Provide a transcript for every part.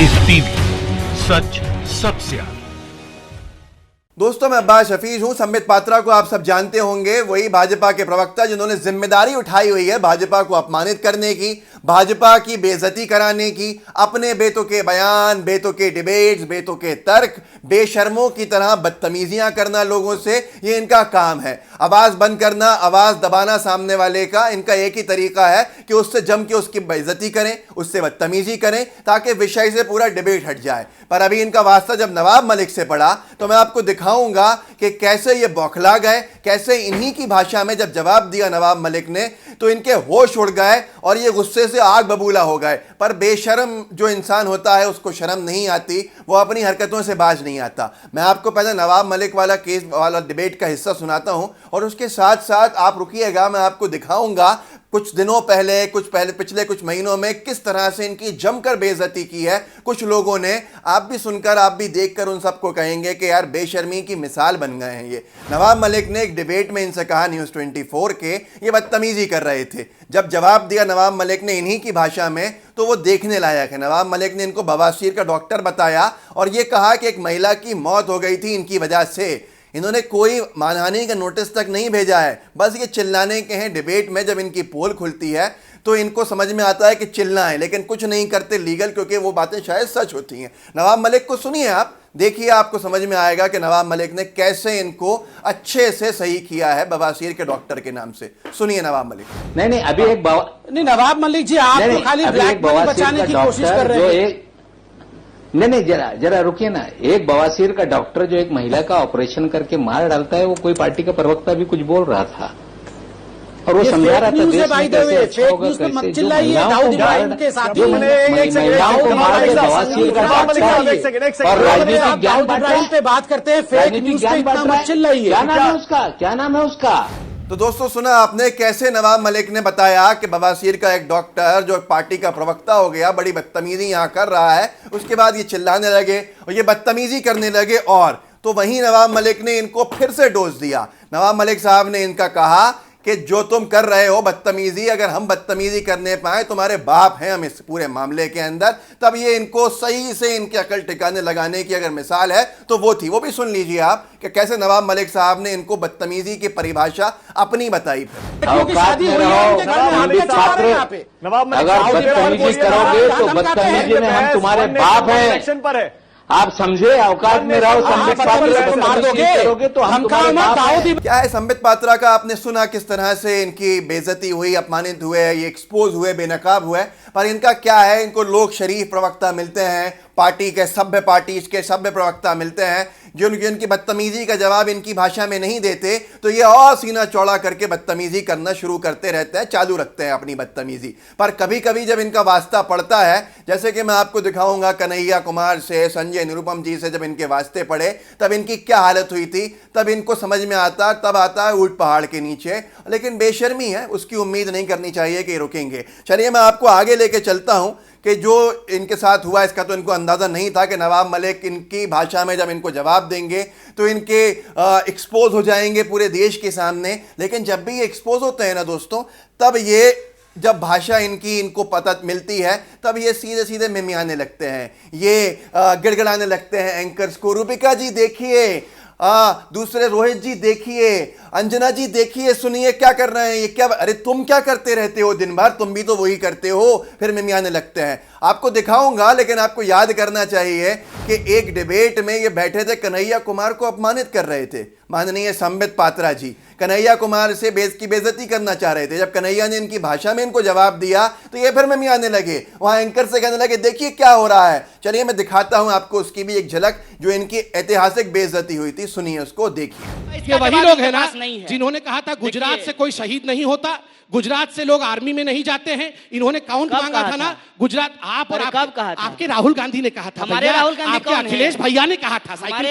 Ice TV, सच सबसे आगे। दोस्तों, मैं अब्बास हफीज हूं। संबित पात्रा को आप सब जानते होंगे, वही भाजपा के प्रवक्ता जिन्होंने जिम्मेदारी उठाई हुई है भाजपा को अपमानित करने की, भाजपा की बेइज्जती कराने की, अपने बेतों के बयान, बेतों के डिबेट्स, बेतों के तर्क, बेशर्मों की तरह बदतमीजियां करना लोगों से, ये इनका काम है। आवाज बंद करना, आवाज दबाना सामने वाले का इनका एक ही तरीका है कि उससे जम के उसकी बेइज्जती करें, उससे बदतमीजी करें, ताकि विषय से पूरा डिबेट हट जाए। पर अभी इनका वास्ता जब नवाब मलिक से पड़ा तो मैं आपको दिखाऊंगा कि कैसे ये बौखला गए, कैसे इन्हीं की भाषा में जब जवाब दिया नवाब मलिक ने तो इनके होश उड़ गए और ये गुस्से से आग बबूला हो गए। पर बेशर्म जो इंसान होता है उसको शर्म नहीं आती, वो अपनी हरकतों से बाज नहीं आता। मैं आपको पहले नवाब मलिक वाला केस वाला डिबेट का हिस्सा सुनाता हूं और उसके साथ साथ आप रुकिएगा, मैं आपको दिखाऊंगा कुछ दिनों पहले, पिछले कुछ महीनों में किस तरह से इनकी जमकर बेइज्जती की है कुछ लोगों ने। आप भी सुनकर, आप भी देखकर उन सबको कहेंगे कि यार बेशर्मी की मिसाल बन गए हैं ये। नवाब मलिक ने एक डिबेट में इनसे कहा, न्यूज़ 24 के, ये बदतमीजी कर रहे थे। जब जवाब दिया नवाब मलिक ने इन्हीं की भाषा में तो वो देखने लायक है। नवाब मलिक ने इनको बवासीर का डॉक्टर बताया और ये कहा कि एक महिला की मौत हो गई थी इनकी वजह से। इन्होंने कोई मानहानि का नोटिस तक नहीं भेजा है, बस ये चिल्लाने के हैं। डिबेट में जब इनकी पोल खुलती है तो इनको समझ में आता है कि चिल्लाएं, लेकिन कुछ नहीं करते लीगल, क्योंकि वो बातें शायद सच होती हैं। नवाब मलिक को सुनिए, आप देखिए, आपको समझ में आएगा कि नवाब मलिक ने कैसे इनको अच्छे से सही किया है बवासीर के डॉक्टर के नाम से। सुनिए नवाब मलिक। नहीं, अभी एक नहीं, नवाब मलिक जी, आप तो खाली ब्लैक मनी बचाने की कोशिश कर रहे हैं। नहीं, जरा रुकिए ना। एक बवासीर का डॉक्टर जो एक महिला का ऑपरेशन करके मार डालता है, वो कोई पार्टी का प्रवक्ता भी कुछ बोल रहा था और वो समझा रहा था देश में कैसे अच्छा होगा, कैसे जो महिलाओं को मार के बवासीर का डॉक्टर और राजनीतिक ज्ञान पे बात करते हैं, फेक न्यूज पे इतना मत चिल्लाइए। क्या नाम है उसका? तो दोस्तों, सुना आपने कैसे नवाब मलिक ने बताया कि बवासीर का एक डॉक्टर जो पार्टी का प्रवक्ता हो गया, बड़ी बदतमीजी यहां कर रहा है। उसके बाद ये चिल्लाने लगे और ये बदतमीजी करने लगे, और तो वहीं नवाब मलिक ने इनको फिर से डोज दिया। नवाब मलिक साहब ने इनका कहा कि जो तुम कर रहे हो बदतमीजी, अगर हम बदतमीजी करने पाए, तुम्हारे बाप हैं हम इस पूरे मामले के अंदर। तब ये इनको सही से इनके अकल ठिकाने लगाने की अगर मिसाल है तो वो थी। वो भी सुन लीजिए आप कि कैसे नवाब मलिक साहब ने इनको बदतमीजी की परिभाषा अपनी बताई। अगर बदतमीजी करोगे तो बदतमीजी में हम तुम्हारे बाप हैं, आप समझे। औकात में रहो। संबित पात्रा को मार दोगे तो हम क्या है संबित पात्रा का? आपने सुना किस तरह से इनकी बेइज्जती हुई, अपमानित हुए, ये एक्सपोज हुए, बेनकाब हुए। पर इनका क्या है, इनको लोग शरीफ प्रवक्ता मिलते हैं, पार्टी के सभ्य प्रवक्ता मिलते हैं जो इनकी बदतमीजी का जवाब इनकी भाषा में नहीं देते, तो ये और सीना चौड़ा करके बदतमीजी करना शुरू करते रहते हैं, चालू रखते हैं अपनी बदतमीजी। पर कभी कभी जब इनका वास्ता पड़ता है, जैसे कि मैं आपको दिखाऊंगा कन्हैया कुमार से, संजय निरुपम जी से जब इनके वास्ते पड़े तब इनकी क्या हालत हुई थी, तब इनको समझ में आता, तब आता है ऊंट पहाड़ के नीचे। लेकिन बेशर्मी है, उसकी उम्मीद नहीं करनी चाहिए कि रुकेंगे। चलिए मैं आपको आगे लेके चलता हूं कि जो इनके साथ हुआ इसका तो इनको अंदाज़ा नहीं था कि नवाब मलिक इनकी भाषा में जब इनको जवाब देंगे तो इनके एक्सपोज हो जाएंगे पूरे देश के सामने। लेकिन जब भी ये एक्सपोज होते हैं ना दोस्तों, तब ये जब भाषा इनको पता मिलती है तब ये सीधे सीधे मिमियाने लगते हैं, ये गिड़गिड़ाने लगते हैं एंकर्स को। रूपिका जी देखिए, दूसरे रोहित जी देखिए, अंजना जी देखिए, सुनिए क्या कर रहे हैं ये। क्या, अरे तुम क्या करते रहते हो दिन भर? तुम भी तो वही करते हो, फिर मिमियाने लगते हैं। आपको दिखाऊंगा, लेकिन आपको याद करना चाहिए कि एक डिबेट में ये बैठे थे, कन्हैया कुमार को अपमानित कर रहे थे माननीय संबित पात्रा जी। कन्हैया कुमार से बेइज्जती करना चाह रहे थे। जब कन्हैया ने इनकी भाषा में इनको जवाब दिया तो ये फिर मिमियाने लगे, वहां एंकर से कहने लगे देखिए क्या हो रहा है। चलिए मैं दिखाता हूं आपको उसकी भी एक झलक, जो इनकी ऐतिहासिक बेइज्जती हुई थी। सुनिए उसको, देखिए। वही लोग हैं ना जिन्होंने कहा था गुजरात से कोई शहीद नहीं होता, गुजरात से लोग आर्मी में नहीं जाते हैं। इन्होंने काउंट मांगा था ना गुजरात। आप और आपके राहुल गांधी ने कहा था, हमारे राहुल गांधी आपके अखिलेश भैया ने कहा था। हमारे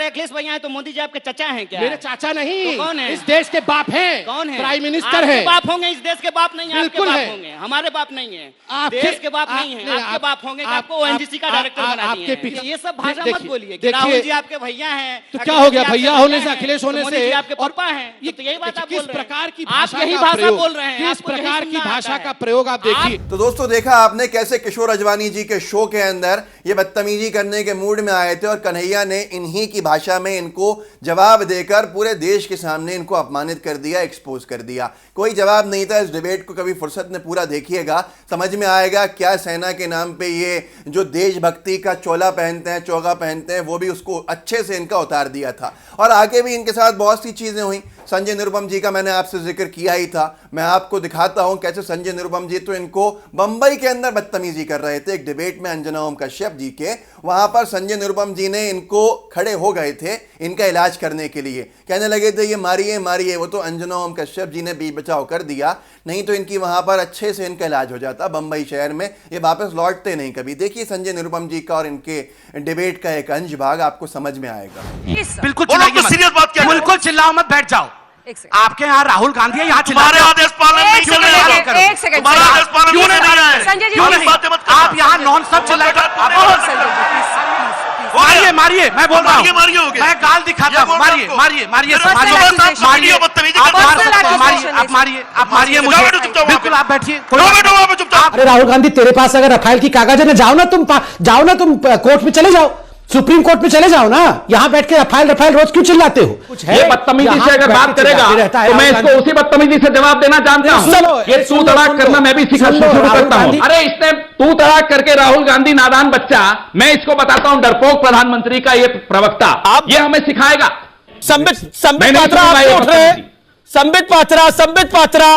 अखिलेश भैया है तो मोदी जी आपके चाचा हैं क्या? मेरे चाचा नहीं, तो कौन है? इस देश के बाप हैं। कौन है? प्राइम मिनिस्टर है। बाप होंगे, इस देश के बाप नहीं है। बिल्कुल आपके बाप होंगे, हमारे बाप नहीं है। देश के बाप नहीं है, आपके बाप होंगे। आपको ओएनजीसी का डायरेक्टर बना दिया। ये सब भाषा मत बोलिए। राहुल जी आपके भैया हैं तो क्या हो गया? भैया होने से, अखिलेश होने से आपके पापा हैं, तो यही बात आप बोल रहे हैं। प्रकार की आप यही भाषा बोल रहे हैं, किस प्रकार की भाषा का प्रयोग आप देखिए। तो दोस्तों देखा आपने कैसे किशोर अजवानी जी के शो के अंदर ये बदतमीजी करने के मूड में आए थे और कन्हैया ने इन्हीं की भाषा में इनको जवाब देकर पूरे देश के सामने इनको अपमानित कर दिया, एक्सपोज कर दिया। कोई जवाब नहीं था। इस डिबेट को कभी फुर्सत में पूरा देखिएगा, समझ में आएगा क्या सेना के नाम पे ये जो देशभक्ति का चोला पहनते हैं, चोगा पहनते हैं, वो भी उसको अच्छे से इनका उतार दिया था। और आगे भी इनके साथ बहुत सी चीजें हुई। संजय निरुपम जी का मैंने आपसे जिक्र किया ही था। मैं आपको दिखाता हूं कैसे संजय निरुपम जी तो इनको बंबई के अंदर बदतमीजी कर रहे थे। एक डिबेट में अंजना ओम कश्यप जी के, वहां पर संजय निरुपम जी ने इनको खड़े हो गए थे इनका इलाज करने के लिए, कहने लगे थे ये मारिए मारिए। वो तो अंजना ओम कश्यप जी ने बीच बचाव कर दिया, नहीं तो इनकी वहां पर अच्छे से इनका इलाज हो जाता बंबई शहर में। ये वापस लौटते नहीं कभी। देखिए संजय निरुपम जी का और इनके डिबेट का एक अंश भाग आपको समझ में आएगा। बिल्कुल सीरियस बात क्या है? बिल्कुल चिल्लाओ मत, बैठ जाओ। आपके यहाँ राहुल गांधी है, यहाँ तुम्हारे आदेश पालन नहीं क्यों नहीं है? एक सेकंड तुम्हारा आदेश पालन क्यों नहीं है? संजय जी, क्यों नहीं? बातें मत करना। आप यहाँ नॉन स्टॉप चिल्लाए। मारिए मारिए, मैं बोल रहा हूँ, मैं गाल दिखाता हूँ। मारिए मारिए मारिए मारिए, आप मारिए, आप मारिए मुझे। बिल्कुल आप बैठिए। अरे राहुल गांधी, तेरे पास अगर रफाल की कागज है ना, जाओ ना तुम कोर्ट में चले जाओ, सुप्रीम कोर्ट में चले जाओ ना। यहाँ बैठ के रफाल रोज क्यों चिल्लाते हो? कुछ है, ये बदतमीजी से अगर बात करेगा तो मैं इसको उसी बदतमीजी से जवाब देना जानता हूँ। ये तू तड़ाक करना मैं भी सीखा शुरू करता हूँ। अरे इसने तू तड़ाक करके राहुल गांधी नादान बच्चा, मैं इसको बताता हूँ डरपोक प्रधानमंत्री का ये प्रवक्ता, ये हमें सिखाएगा। संबित पात्रा,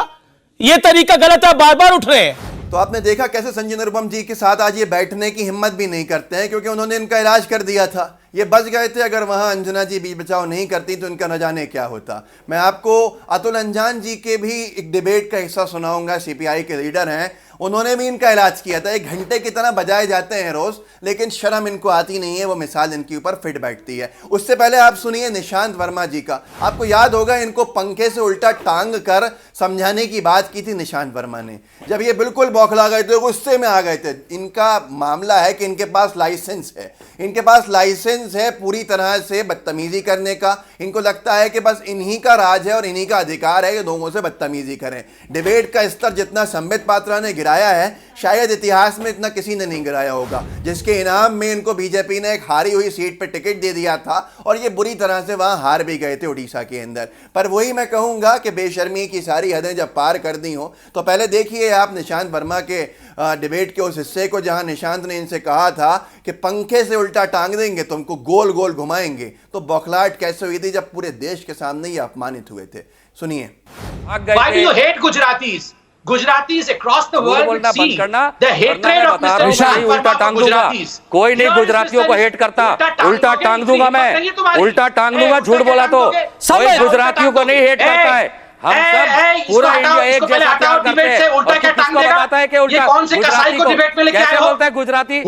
ये तरीका गलत है, बार बार उठ रहे हैं। तो आपने देखा कैसे संजय निरुपम जी के साथ आज ये बैठने की हिम्मत भी नहीं करते हैं, क्योंकि उन्होंने इनका इलाज कर दिया था। ये बच गए थे। अगर वहां अंजना जी बीच बचाव नहीं करती तो इनका न जाने क्या होता। मैं आपको अतुल अंजान जी के भी एक डिबेट का हिस्सा सुनाऊंगा। सीपीआई के लीडर हैं, उन्होंने भी इनका इलाज किया था। 1 घंटे की तरह बजाए जाते हैं रोज, लेकिन शर्म इनको आती नहीं है। वो मिसाल इनके ऊपर फिट बैठती है। उससे पहले आप सुनिए निशांत वर्मा जी का। आपको याद होगा इनको पंखे से उल्टा टांग कर समझाने की बात की थी निशांत वर्मा ने। जब ये बिल्कुल बौखला गए थे, गुस्से में आ गए थे। इनका मामला है कि इनके पास लाइसेंस है, इनके पास लाइसेंस है पूरी तरह से बदतमीजी करने का। इनको लगता है कि बस इन्हीं का राज है और इन्हीं का अधिकार है कि लोगों से बदतमीजी करें। डिबेट का स्तर जितना संबित पात्रा ने गिराया है, शायद इतिहास में इतना किसी ने नहीं गिराया होगा। जिसके इनाम में इनको बीजेपी ने एक हारी हुई सीट पर टिकट दे दिया था और ये बुरी तरह से वहां हार भी गए थे उड़ीसा के अंदर। पर वही मैं कहूंगा कि बेशर्मी की सारी हदें जब पार कर दी हो, तो पहले देखिए आप निशांत वर्मा के डिबेट के उस हिस्से को जहां निशांत ने इनसे कहा था कि पंखे से उल्टा टांग देंगे, तुमको गोल गोल घुमाएंगे। तो बौखलाहट कैसे हुई थी जब पूरे देश के सामने ये अपमानित हुए थे। सुनिए। Why do you hate Gujaratis? Gujaratis across the world would see the hatred of Mr. Nishan उल्टा टांग दूंगा। कोई नहीं गुजरातियों को हेट करता, उल्टा टांग दूंगा मैं, उल्टा टांग दूंगा। झूठ बोला तो कोई गुजरातियों को नहीं हेट करता है। हम सब पूरा इंडिया एक जैसा प्यार करते हैं। और तू किसको बताता है कि उल्टा गुजराती को कैसे बोलता है गुजराती?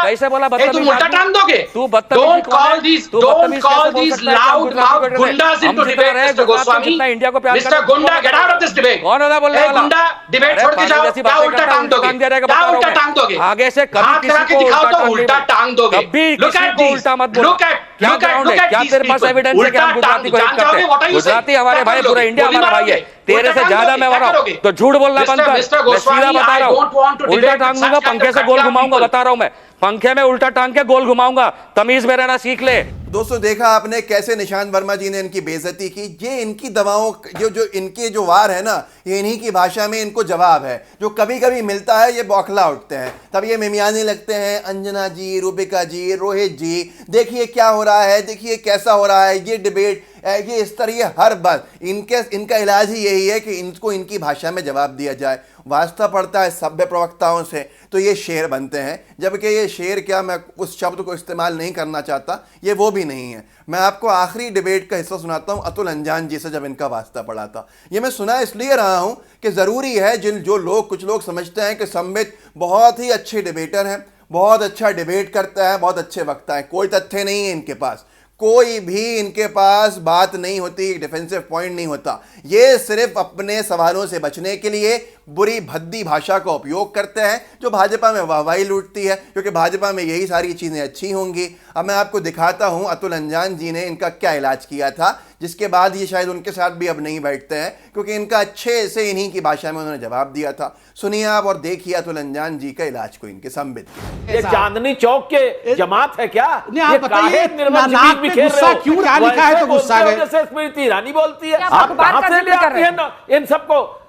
कैसे बोला बदतमीज? उल्टा टांग दोगे? तू बदतमीज इंडिया को प्यार करता है। कौन होगा बोलने वाला? डिबेट छोड़ के जाओ, क्या उल्टा टांग दोगे? क्या उल्टा टांग दोगे? आगे से कभी किसी को उल्टा टांग दोगे? कभी किसी को उल्टा मत बोलो। क्या ग्राउंड है? क्या तेरे पास एविडेंस है कि हम गुजराती को हेट करते हैं? गुजराती हमारे भाई, पूरा इंडिया हमारा भाई है। तेरे से ज्यादा मैं बता रहा हूँ, तो झूठ बोलना बंद कर। मैं सीधा बता रहा हूँ, उल्टा टांग दूंगा, पंखे से गोल घुमाऊंगा। बता रहा हूँ मैं, पंखे में उल्टा टांग के गोल घुमाऊंगा। तमीज में रहना सीख ले। दोस्तों देखा आपने कैसे निशांत वर्मा जी ने इनकी बेइज्जती की। ये इनकी दवाओं जो इनके जो वार है ना, ये इन्हीं की भाषा में इनको जवाब है। जो कभी कभी मिलता है ये बौखला उठते हैं, तब ये मिमियाने लगते हैं। अंजना जी, रूबिका जी, रोहित जी, देखिए क्या हो रहा है, देखिए कैसा हो रहा है ये डिबेट, ये इस तरह ये हर बात इनका इलाज ही यही है कि इनको इनकी भाषा में जवाब दिया जाए। वास्ता पड़ता है सभ्य प्रवक्ताओं से तो ये शेर बनते हैं, जबकि ये शेर क्या, मैं उस शब्द को इस्तेमाल नहीं करना चाहता, ये वो भी नहीं है। मैं आपको आखिरी डिबेट का हिस्सा सुनाता हूं अतुल अंजान जी से, जब इनका वास्ता पड़ा था। ये मैं सुना इसलिए रहा हूं कि ज़रूरी है कुछ लोग समझते हैं कि संबित बहुत ही अच्छे डिबेटर हैं, बहुत अच्छा डिबेट करता है, बहुत अच्छे वक्ता है। कोई तथ्य नहीं है इनके पास, कोई भी इनके पास बात नहीं होती, डिफेंसिव पॉइंट नहीं होता। ये सिर्फ अपने सवालों से बचने के लिए बुरी भद्दी भाषा का उपयोग करते हैं, जो भाजपा में वाहवाही लूटती है, क्योंकि भाजपा में यही सारी चीज़ें अच्छी होंगी। अब मैं आपको दिखाता हूं अतुल अंजान जी ने इनका क्या इलाज किया था, जिसके बाद ये शायद उनके साथ भी अब नहीं बैठते हैं, क्योंकि इनका अच्छे से इन्हीं की भाषा में उन्होंने जवाब दिया था। सुनिए आप और देखिए अतुल अंजान जी का इलाज को इनके संबित। ये चांदनी चौक के जमात है क्या? आप बताइए गुस्सा क्यों, क्या लिखा है तो गुस्सा है? जैसे स्मृति ईरानी बोलती है, आप कहां से ले आती हैं इन सबको?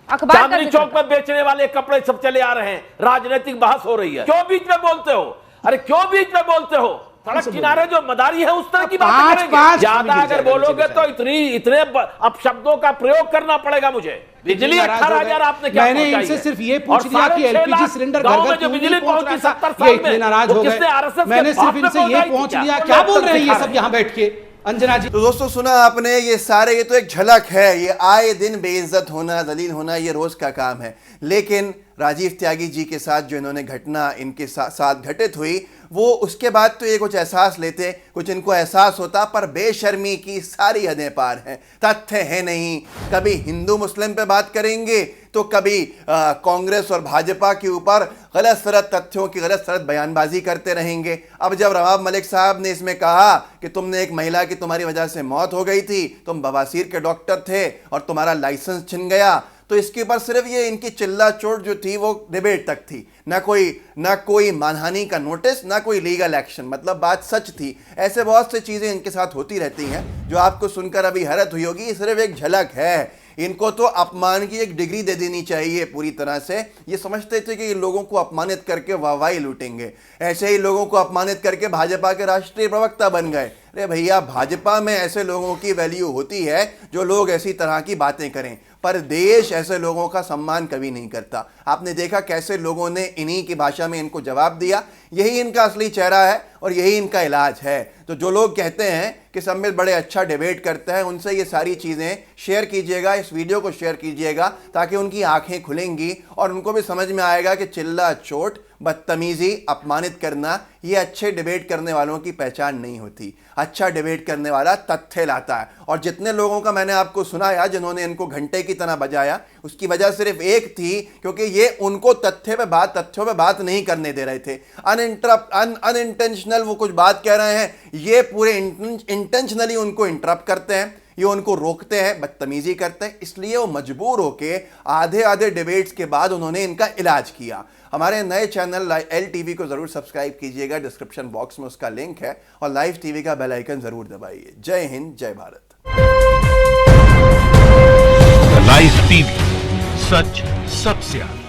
चांदनी चौक पर बेचने वाले कपड़े सब चले आ रहे हैं, राजनीतिक बहस हो रही है, क्यों बीच में बोलते हो? अरे क्यों बीच में बोलते हो? सड़क किनारे जो मदारी है उस तरह की बात करेंगे। ज्यादा अगर बोलोगे तो इतने अपशब्दों का प्रयोग करना पड़ेगा मुझे। बिजली 18,000 आपने क्या? मैंने इनसे सिर्फ ये पूछ लिया कि एलपीजी सिलेंडर घर घर क्यों नहीं पहुंच रहा था, ये इतने नाराज हो गए। मैंने सिर्फ इनसे ये पूछ लिया, क्या बोल रहे हैं ये सब यहाँ बैठ के अंजना जी? तो दोस्तों सुना आपने, ये सारे, ये तो एक झलक है, ये आए दिन बेइज्जत होना, दलील होना, ये रोज का काम है। लेकिन राजीव त्यागी जी के साथ जो इन्होंने घटना इनके साथ घटित हुई, वो उसके बाद तो ये कुछ एहसास लेते, कुछ इनको एहसास होता, पर बेशर्मी की सारी हदें पार हैं। तथ्य है नहीं, कभी हिंदू मुस्लिम पे बात करेंगे तो कभी कांग्रेस और भाजपा के ऊपर गलत सलत तथ्यों की गलत सलत बयानबाजी करते रहेंगे। अब जब नवाब मलिक साहब ने इसमें कहा कि तुमने एक महिला की तुम्हारी वजह से मौत हो गई थी, तुम बवासीर के डॉक्टर थे और तुम्हारा लाइसेंस छिन गया, तो इसके ऊपर सिर्फ ये इनकी चिल्ला चोट जो थी वो डिबेट तक थी, ना कोई मानहानि का नोटिस, ना कोई लीगल एक्शन। मतलब बात सच थी। ऐसे बहुत सी चीजें इनके साथ होती रहती हैं जो आपको सुनकर अभी हैरत हुई होगी। ये सिर्फ एक झलक है। इनको तो अपमान की एक डिग्री दे देनी चाहिए पूरी तरह से। ये समझते थे कि ये लोगों को अपमानित करके वाहवाही लूटेंगे, ऐसे ही लोगों को अपमानित करके भाजपा के राष्ट्रीय प्रवक्ता बन गए। अरे भैया, भाजपा में ऐसे लोगों की वैल्यू होती है जो लोग ऐसी तरह की बातें करें, पर देश ऐसे लोगों का सम्मान कभी नहीं करता। आपने देखा कैसे लोगों ने इन्हीं की भाषा में इनको जवाब दिया। यही इनका असली चेहरा है और यही इनका इलाज है। तो जो लोग कहते हैं कि संबित बड़े अच्छा डिबेट करते हैं, उनसे ये सारी चीज़ें शेयर कीजिएगा, इस वीडियो को शेयर कीजिएगा, ताकि उनकी आंखें खुलेंगी और उनको भी समझ में आएगा कि चिल्ला चोट, बदतमीजी, अपमानित करना ये अच्छे डिबेट करने वालों की पहचान नहीं होती। अच्छा डिबेट करने वाला तथ्य लाता है। और जितने लोगों का मैंने आपको सुनाया जिन्होंने इनको घंटे की तरह बजाया, उसकी वजह सिर्फ एक थी, क्योंकि ये उनको तथ्यों पे बात नहीं करने दे रहे थे। अनइंटेंशनल वो कुछ बात कह रहे हैं, ये पूरे इंटेंशनली उनको इंटरप्ट करते हैं, ये उनको रोकते हैं, बदतमीजी करते हैं। इसलिए वो मजबूर होके आधे डिबेट्स के बाद उन्होंने इनका इलाज किया। हमारे नए चैनल LTV को जरूर सब्सक्राइब कीजिएगा, डिस्क्रिप्शन बॉक्स में उसका लिंक है, और लाइव टीवी का बेल आइकन जरूर दबाइए। जय हिंद, जय भारत। लाइव टीवी, सच सबसे आगे।